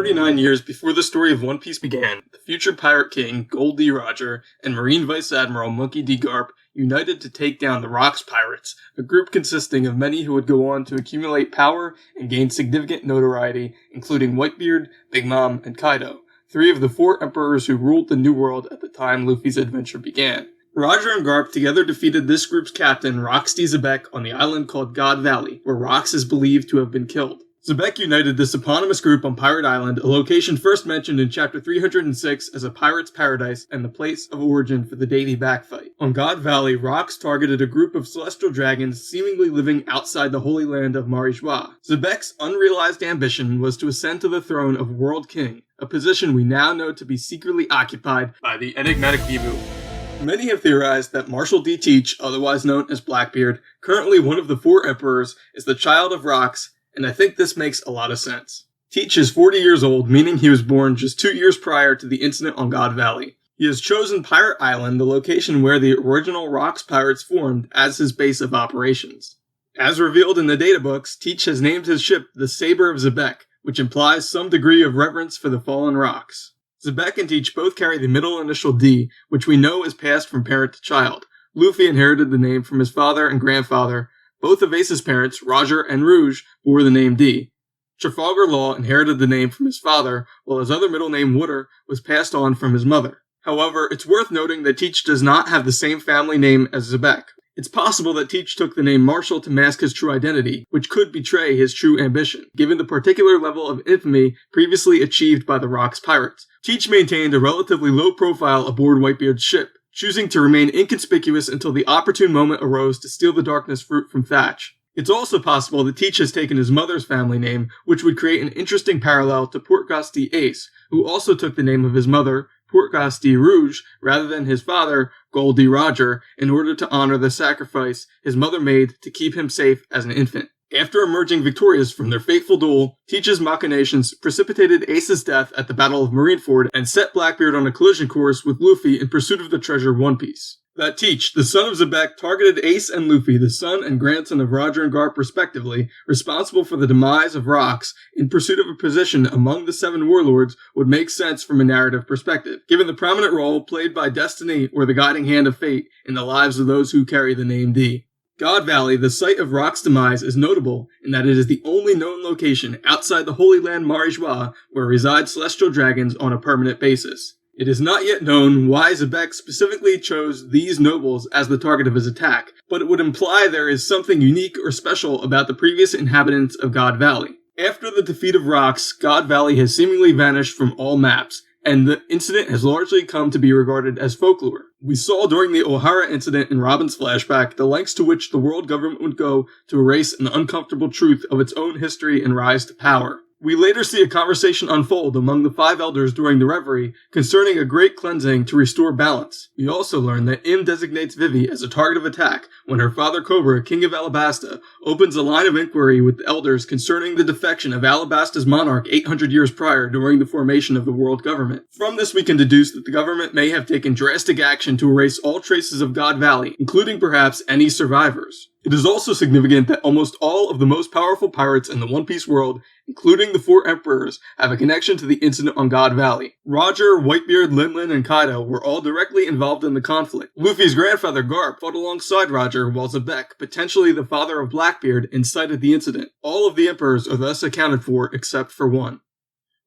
39 years before the story of One Piece began, the future Pirate King, Gold D. Roger, and Marine Vice Admiral Monkey D. Garp united to take down the Rocks Pirates, a group consisting of many who would go on to accumulate power and gain significant notoriety, including Whitebeard, Big Mom, and Kaido, three of the four emperors who ruled the New World at the time Luffy's adventure began. Roger and Garp together defeated this group's captain, Rox D. Xebec, on the island called God Valley, where Rox is believed to have been killed. Xebec united this eponymous group on Pirate Island, a location first mentioned in Chapter 306 as a pirate's paradise and the place of origin for the Davy Back fight. On God Valley, Rox targeted a group of celestial dragons seemingly living outside the Holy Land of Marijois. Xebec's unrealized ambition was to ascend to the throne of World King, a position we now know to be secretly occupied by the enigmatic Bibu. Many have theorized that Marshal D. Teach, otherwise known as Blackbeard, currently one of the four emperors, is the child of Rox, and I think this makes a lot of sense. Teach is 40 years old, meaning he was born just 2 years prior to the incident on God Valley. He has chosen Pirate Island, the location where the original Rocks pirates formed, as his base of operations. As revealed in the databooks, Teach has named his ship the Saber of Xebec, which implies some degree of reverence for the fallen Rocks. Xebec and Teach both carry the middle initial D, which we know is passed from parent to child. Luffy inherited the name from his father and grandfather. Both of Ace's parents, Roger and Rouge, bore the name D. Trafalgar Law inherited the name from his father, while his other middle name, Wooder, was passed on from his mother. However, it's worth noting that Teach does not have the same family name as Xebec. It's possible that Teach took the name Marshall to mask his true identity, which could betray his true ambition, given the particular level of infamy previously achieved by the Rocks pirates. Teach maintained a relatively low profile aboard Whitebeard's ship, choosing to remain inconspicuous until the opportune moment arose to steal the darkness fruit from Thatch. It's also possible that Teach has taken his mother's family name, which would create an interesting parallel to Portgas D. Ace, who also took the name of his mother, Portgas D. Rouge, rather than his father, Gold D. Roger, in order to honor the sacrifice his mother made to keep him safe as an infant. After emerging victorious from their fateful duel, Teach's machinations precipitated Ace's death at the Battle of Marineford and set Blackbeard on a collision course with Luffy in pursuit of the treasure One Piece. That Teach, the son of Xebec, targeted Ace and Luffy, the son and grandson of Roger and Garp respectively, responsible for the demise of Rocks, in pursuit of a position among the seven warlords would make sense from a narrative perspective, given the prominent role played by destiny or the guiding hand of fate in the lives of those who carry the name D. God Valley, the site of Rock's demise, is notable in that it is the only known location outside the Holy Land Marijois where reside celestial dragons on a permanent basis. It is not yet known why Xebec specifically chose these nobles as the target of his attack, but it would imply there is something unique or special about the previous inhabitants of God Valley. After the defeat of Rocks, God Valley has seemingly vanished from all maps, and the incident has largely come to be regarded as folklore. We saw during the O'Hara incident in Robin's flashback the lengths to which the world government would go to erase an uncomfortable truth of its own history and rise to power. We later see a conversation unfold among the five elders during the reverie concerning a great cleansing to restore balance. We also learn that Im designates Vivi as a target of attack when her father Cobra, King of Alabasta, opens a line of inquiry with the elders concerning the defection of Alabasta's monarch 800 years prior during the formation of the world government. From this we can deduce that the government may have taken drastic action to erase all traces of God Valley, including perhaps any survivors. It is also significant that almost all of the most powerful pirates in the One Piece world, including the four emperors, have a connection to the incident on God Valley. Roger, Whitebeard, Linlin, and Kaido were all directly involved in the conflict. Luffy's grandfather Garp fought alongside Roger, while Xebec, potentially the father of Blackbeard, incited the incident. All of the emperors are thus accounted for except for one.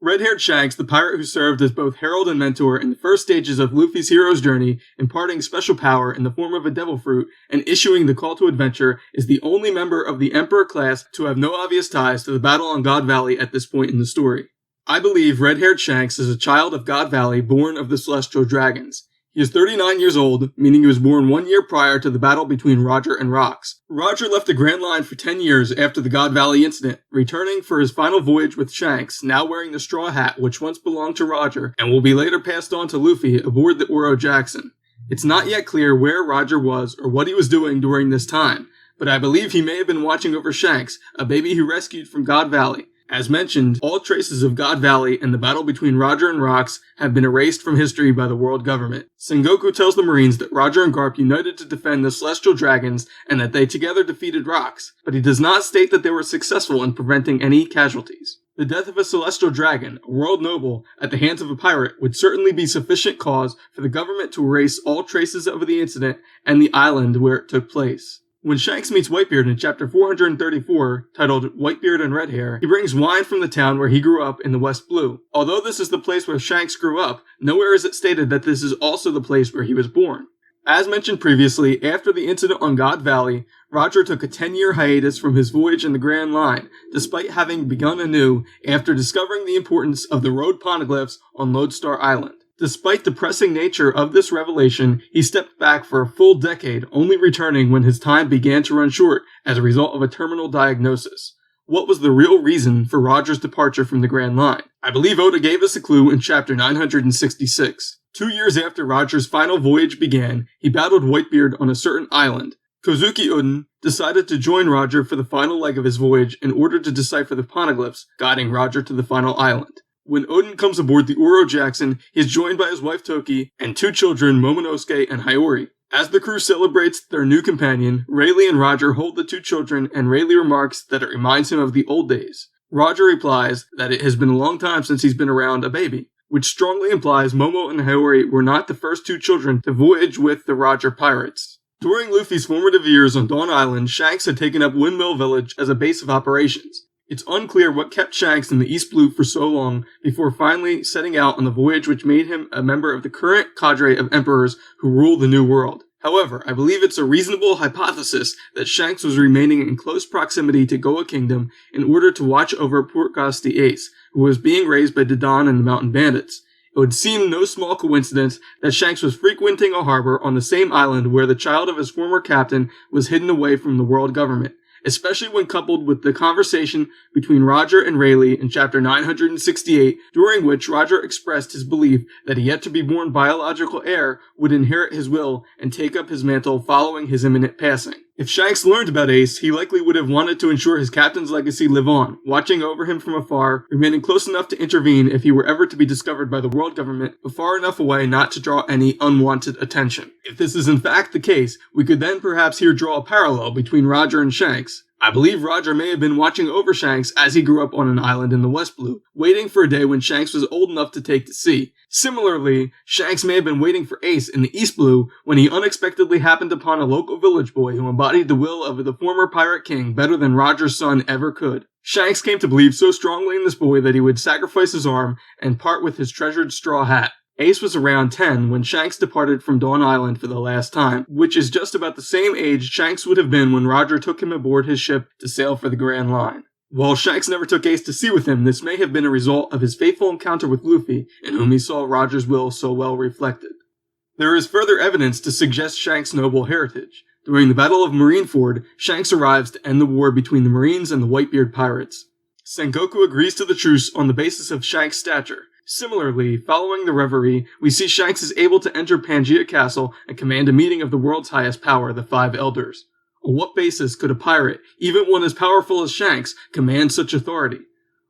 Red-Haired Shanks, the pirate who served as both herald and mentor in the first stages of Luffy's hero's journey, imparting special power in the form of a devil fruit and issuing the call to adventure, is the only member of the Emperor class to have no obvious ties to the battle on God Valley at this point in the story. I believe Red-Haired Shanks is a child of God Valley born of the celestial dragons. He is 39 years old, meaning he was born 1 year prior to the battle between Roger and Rocks. Roger left the Grand Line for 10 years after the God Valley incident, returning for his final voyage with Shanks, now wearing the straw hat which once belonged to Roger and will be later passed on to Luffy aboard the Oro Jackson. It's not yet clear where Roger was or what he was doing during this time, but I believe he may have been watching over Shanks, a baby he rescued from God Valley. As mentioned, all traces of God Valley and the battle between Roger and Rocks have been erased from history by the world government. Sengoku tells the Marines that Roger and Garp united to defend the celestial dragons and that they together defeated Rocks, but he does not state that they were successful in preventing any casualties. The death of a celestial dragon, a world noble, at the hands of a pirate would certainly be sufficient cause for the government to erase all traces of the incident and the island where it took place. When Shanks meets Whitebeard in chapter 434, titled Whitebeard and Red Hair, he brings wine from the town where he grew up in the West Blue. Although this is the place where Shanks grew up, nowhere is it stated that this is also the place where he was born. As mentioned previously, after the incident on God Valley, Roger took a 10-year hiatus from his voyage in the Grand Line, despite having begun anew after discovering the importance of the road poneglyphs on Lodestar Island. Despite the pressing nature of this revelation, he stepped back for a full decade, only returning when his time began to run short as a result of a terminal diagnosis. What was the real reason for Roger's departure from the Grand Line? I believe Oda gave us a clue in chapter 966. 2 years after Roger's final voyage began, he battled Whitebeard on a certain island. Kozuki Uden decided to join Roger for the final leg of his voyage in order to decipher the poneglyphs, guiding Roger to the final island. When Odin comes aboard the Uro Jackson, he is joined by his wife Toki and 2 children, Momonosuke and Hiyori. As the crew celebrates their new companion, Rayleigh and Roger hold the 2 children, and Rayleigh remarks that it reminds him of the old days. Roger replies that it has been a long time since he's been around a baby, which strongly implies Momo and Hiyori were not the first 2 children to voyage with the Roger pirates. During Luffy's formative years on Dawn Island, Shanks had taken up Windmill Village as a base of operations. It's unclear what kept Shanks in the East Blue for so long before finally setting out on the voyage which made him a member of the current cadre of emperors who rule the New World. However, I believe it's a reasonable hypothesis that Shanks was remaining in close proximity to Goa Kingdom in order to watch over Portgas the Ace, who was being raised by Dadan and the Mountain Bandits. It would seem no small coincidence that Shanks was frequenting a harbor on the same island where the child of his former captain was hidden away from the world government, especially when coupled with the conversation between Roger and Rayleigh in chapter 968, during which Roger expressed his belief that a yet-to-be-born biological heir would inherit his will and take up his mantle following his imminent passing. If Shanks learned about Ace, he likely would have wanted to ensure his captain's legacy live on, watching over him from afar, remaining close enough to intervene if he were ever to be discovered by the world government, but far enough away not to draw any unwanted attention. If this is in fact the case, we could then perhaps here draw a parallel between Roger and Shanks. I believe Roger may have been watching over Shanks as he grew up on an island in the West Blue, waiting for a day when Shanks was old enough to take to sea. Similarly, Shanks may have been waiting for Ace in the East Blue when he unexpectedly happened upon a local village boy who embodied the will of the former pirate king better than Roger's son ever could. Shanks came to believe so strongly in this boy that he would sacrifice his arm and part with his treasured straw hat. Ace was around 10 when Shanks departed from Dawn Island for the last time, which is just about the same age Shanks would have been when Roger took him aboard his ship to sail for the Grand Line. While Shanks never took Ace to sea with him, this may have been a result of his fateful encounter with Luffy, in whom he saw Roger's will so well reflected. There is further evidence to suggest Shanks' noble heritage. During the Battle of Marineford, Shanks arrives to end the war between the Marines and the Whitebeard pirates. Sengoku agrees to the truce on the basis of Shanks' stature. Similarly, following the reverie, we see Shanks is able to enter Pangaea Castle and command a meeting of the world's highest power, the 5 Elders. On what basis could a pirate, even one as powerful as Shanks, command such authority?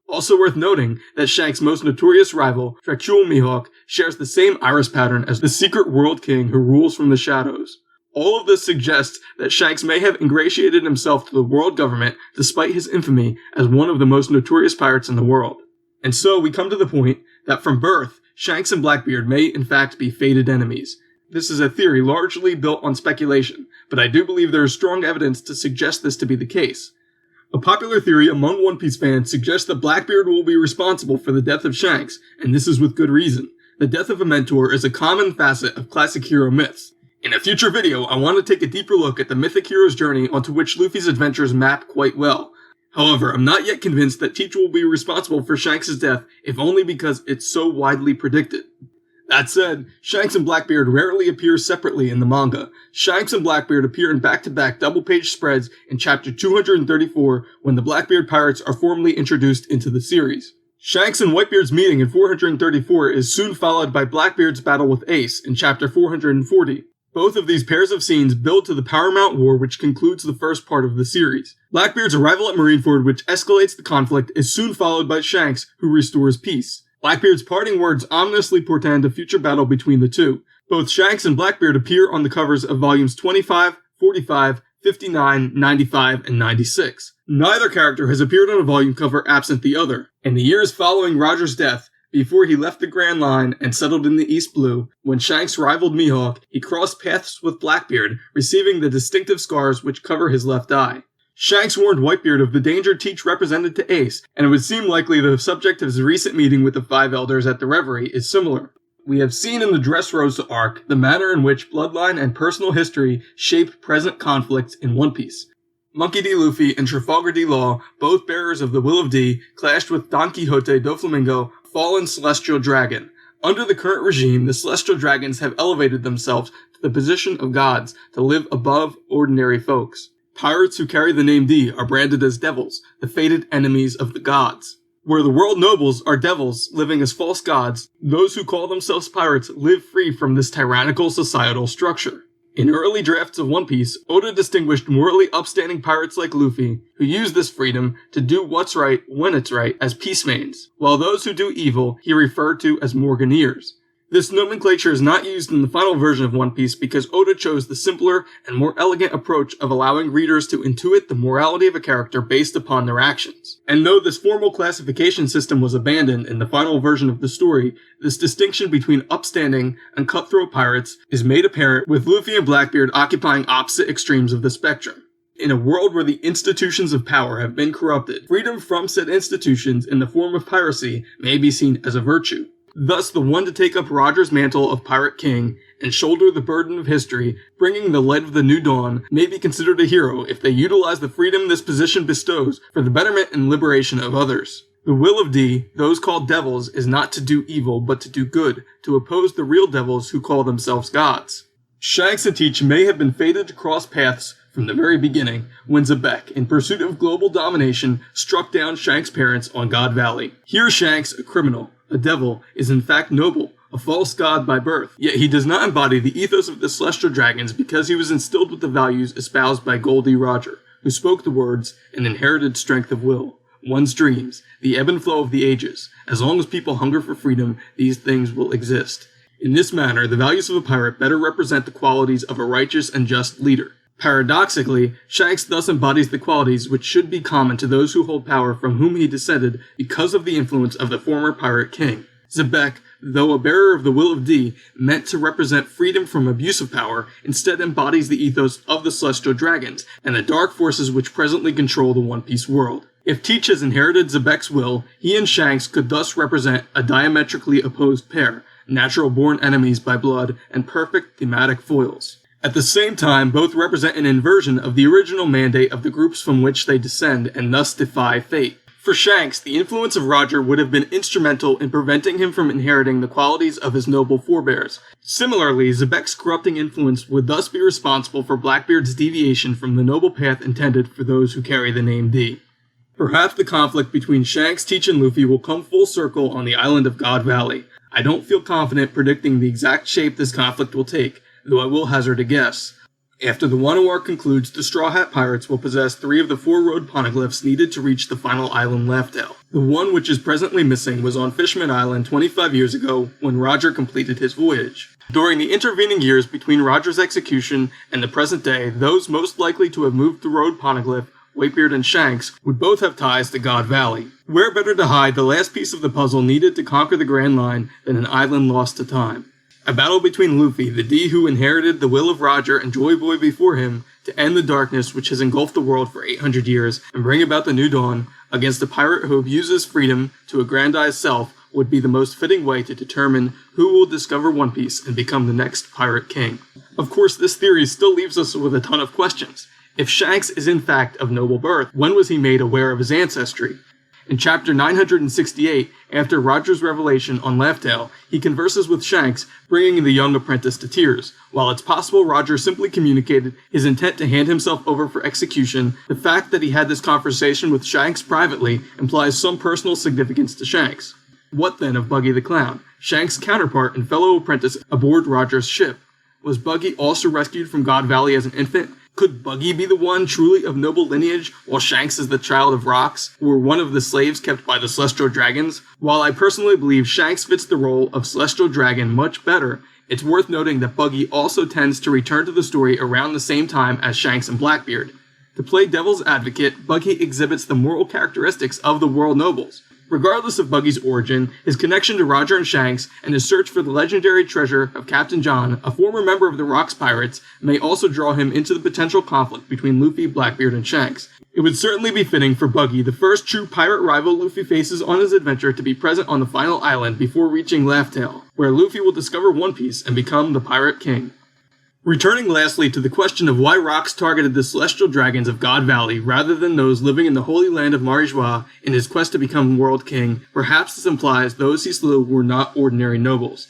Also worth noting that Shanks' most notorious rival, Dracul Mihawk, shares the same iris pattern as the secret world king who rules from the shadows. All of this suggests that Shanks may have ingratiated himself to the world government despite his infamy as one of the most notorious pirates in the world. And so we come to the point that from birth, Shanks and Blackbeard may in fact be fated enemies. This is a theory largely built on speculation, but I do believe there is strong evidence to suggest this to be the case. A popular theory among One Piece fans suggests that Blackbeard will be responsible for the death of Shanks, and this is with good reason. The death of a mentor is a common facet of classic hero myths. In a future video, I want to take a deeper look at the mythic hero's journey onto which Luffy's adventures map quite well. However, I'm not yet convinced that Teach will be responsible for Shanks' death, if only because it's so widely predicted. That said, Shanks and Blackbeard rarely appear separately in the manga. Shanks and Blackbeard appear in back-to-back double-page spreads in chapter 234 when the Blackbeard pirates are formally introduced into the series. Shanks and Whitebeard's meeting in 434 is soon followed by Blackbeard's battle with Ace in chapter 440. Both of these pairs of scenes build to the Paramount War which concludes the first part of the series. Blackbeard's arrival at Marineford, which escalates the conflict, is soon followed by Shanks, who restores peace. Blackbeard's parting words ominously portend a future battle between the two. Both Shanks and Blackbeard appear on the covers of volumes 25, 45, 59, 95, and 96. Neither character has appeared on a volume cover absent the other. In the years following Roger's death, before he left the Grand Line and settled in the East Blue, when Shanks rivaled Mihawk, he crossed paths with Blackbeard, receiving the distinctive scars which cover his left eye. Shanks warned Whitebeard of the danger Teach represented to Ace, and it would seem likely the subject of his recent meeting with the Five Elders at the Reverie is similar. We have seen in the Dressrosa arc the manner in which bloodline and personal history shape present conflicts in One Piece. Monkey D. Luffy and Trafalgar D. Law, both bearers of the Will of D, clashed with Don Quixote do Flamingo, fallen celestial dragon. Under the current regime, the celestial dragons have elevated themselves to the position of gods to live above ordinary folks. Pirates who carry the name D are branded as devils, the fated enemies of the gods. Where the world nobles are devils living as false gods, those who call themselves pirates live free from this tyrannical societal structure. In early drafts of One Piece, Oda distinguished morally upstanding pirates like Luffy, who use this freedom to do what's right when it's right, as peacemains, while those who do evil he referred to as Morganeers. This nomenclature is not used in the final version of One Piece because Oda chose the simpler and more elegant approach of allowing readers to intuit the morality of a character based upon their actions. And though this formal classification system was abandoned in the final version of the story, this distinction between upstanding and cutthroat pirates is made apparent with Luffy and Blackbeard occupying opposite extremes of the spectrum. In a world where the institutions of power have been corrupted, freedom from said institutions in the form of piracy may be seen as a virtue. Thus, the one to take up Roger's mantle of Pirate King and shoulder the burden of history, bringing the light of the new dawn, may be considered a hero if they utilize the freedom this position bestows for the betterment and liberation of others. The will of D, those called devils, is not to do evil but to do good, to oppose the real devils who call themselves gods. Shanks and Teach may have been fated to cross paths from the very beginning, when Zebek, in pursuit of global domination, struck down Shanks' parents on God Valley. Here Shanks, a criminal, a devil, is in fact noble, a false god by birth, yet he does not embody the ethos of the Celestial Dragons because he was instilled with the values espoused by Goldie Roger, who spoke the words, an inherited strength of will, one's dreams, the ebb and flow of the ages. As long as people hunger for freedom, these things will exist. In this manner, the values of a pirate better represent the qualities of a righteous and just leader. Paradoxically, Shanks thus embodies the qualities which should be common to those who hold power from whom he descended because of the influence of the former pirate king. Zebek, though a bearer of the will of D, meant to represent freedom from abuse of power, instead embodies the ethos of the Celestial Dragons and the dark forces which presently control the One Piece world. If Teach has inherited Zebek's will, he and Shanks could thus represent a diametrically opposed pair, natural-born enemies by blood and perfect thematic foils. At the same time, both represent an inversion of the original mandate of the groups from which they descend and thus defy fate. For Shanks, the influence of Roger would have been instrumental in preventing him from inheriting the qualities of his noble forebears. Similarly, Zebek's corrupting influence would thus be responsible for Blackbeard's deviation from the noble path intended for those who carry the name D. Perhaps the conflict between Shanks, Teach, and Luffy will come full circle on the island of God Valley. I don't feel confident predicting the exact shape this conflict will take, though I will hazard a guess. After the Wano arc concludes, the Straw Hat Pirates will possess 3 of the 4 road poneglyphs needed to reach the final island Laughdale. The one which is presently missing was on Fishman Island 25 years ago when Roger completed his voyage. During the intervening years between Roger's execution and the present day, those most likely to have moved the road poneglyph, Whitebeard and Shanks, would both have ties to God Valley. Where better to hide the last piece of the puzzle needed to conquer the Grand Line than an island lost to time? A battle between Luffy, the D who inherited the will of Roger and Joy Boy before him, to end the darkness which has engulfed the world for 800 years and bring about the new dawn, against a pirate who abuses freedom to aggrandize self, would be the most fitting way to determine who will discover One Piece and become the next pirate king. Of course, this theory still leaves us with a ton of questions. If Shanks is in fact of noble birth, when was he made aware of his ancestry? In chapter 968, after Roger's revelation on Laughdale, he converses with Shanks, bringing the young apprentice to tears. While it's possible Roger simply communicated his intent to hand himself over for execution, the fact that he had this conversation with Shanks privately implies some personal significance to Shanks. What then of Buggy the Clown, Shanks' counterpart and fellow apprentice aboard Roger's ship? Was Buggy also rescued from God Valley as an infant? Could Buggy be the one truly of noble lineage, while Shanks is the child of rocks, or one of the slaves kept by the Celestial Dragons? While I personally believe Shanks fits the role of Celestial Dragon much better, It's worth noting that Buggy also tends to return to the story around the same time as Shanks and Blackbeard. To play devil's advocate, Buggy exhibits the moral characteristics of the world nobles. Regardless of Buggy's origin, his connection to Roger and Shanks, and his search for the legendary treasure of Captain John, a former member of the Rocks Pirates, may also draw him into the potential conflict between Luffy, Blackbeard, and Shanks. It would certainly be fitting for Buggy, the first true pirate rival Luffy faces on his adventure, to be present on the final island before reaching Laugh Tale, where Luffy will discover One Piece and become the Pirate King. Returning lastly to the question of why Rocks targeted the celestial dragons of God Valley rather than those living in the holy land of Marijois in his quest to become world king, perhaps this implies those he slew were not ordinary nobles.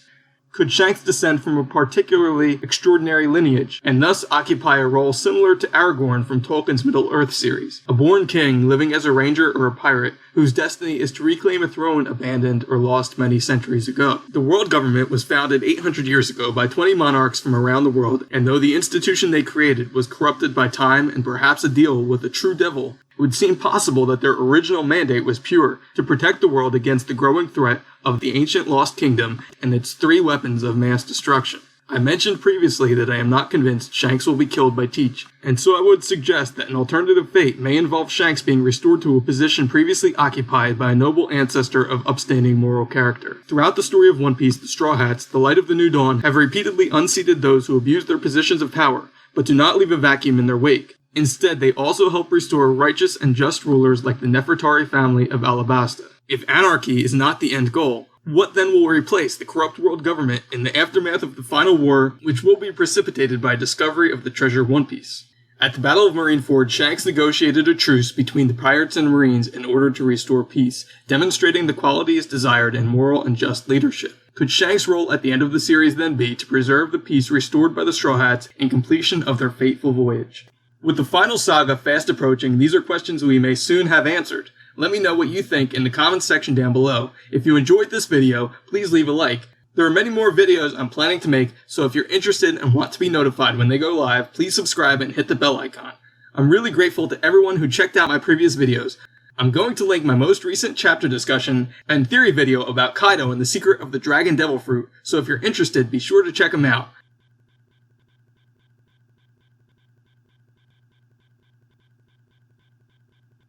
Could Shanks descend from a particularly extraordinary lineage, and thus occupy a role similar to Aragorn from Tolkien's Middle-earth series, a born king living as a ranger or a pirate whose destiny is to reclaim a throne abandoned or lost many centuries ago? The world government was founded 800 years ago by 20 monarchs from around the world, and though the institution they created was corrupted by time and perhaps a deal with a true devil, it would seem possible that their original mandate was pure, to protect the world against the growing threat of the ancient lost kingdom and its 3 weapons of mass destruction. I mentioned previously that I am not convinced Shanks will be killed by Teach, and so I would suggest that an alternative fate may involve Shanks being restored to a position previously occupied by a noble ancestor of upstanding moral character. Throughout the story of One Piece, the Straw Hats, the Light of the New Dawn, have repeatedly unseated those who abuse their positions of power, but do not leave a vacuum in their wake. Instead, they also help restore righteous and just rulers like the Nefertari family of Alabasta. If anarchy is not the end goal, what then will replace the corrupt world government in the aftermath of the final war, which will be precipitated by discovery of the treasure One Piece? At the Battle of Marineford, Shanks negotiated a truce between the pirates and marines in order to restore peace, demonstrating the qualities desired in moral and just leadership. Could Shanks' role at the end of the series then be to preserve the peace restored by the Straw Hats in completion of their fateful voyage? With the final saga fast approaching, these are questions we may soon have answered. Let me know what you think in the comments section down below. If you enjoyed this video, please leave a like. There are many more videos I'm planning to make, so if you're interested and want to be notified when they go live, please subscribe and hit the bell icon. I'm really grateful to everyone who checked out my previous videos. I'm going to link my most recent chapter discussion and theory video about Kaido and the secret of the Dragon Devil Fruit, so if you're interested, be sure to check them out.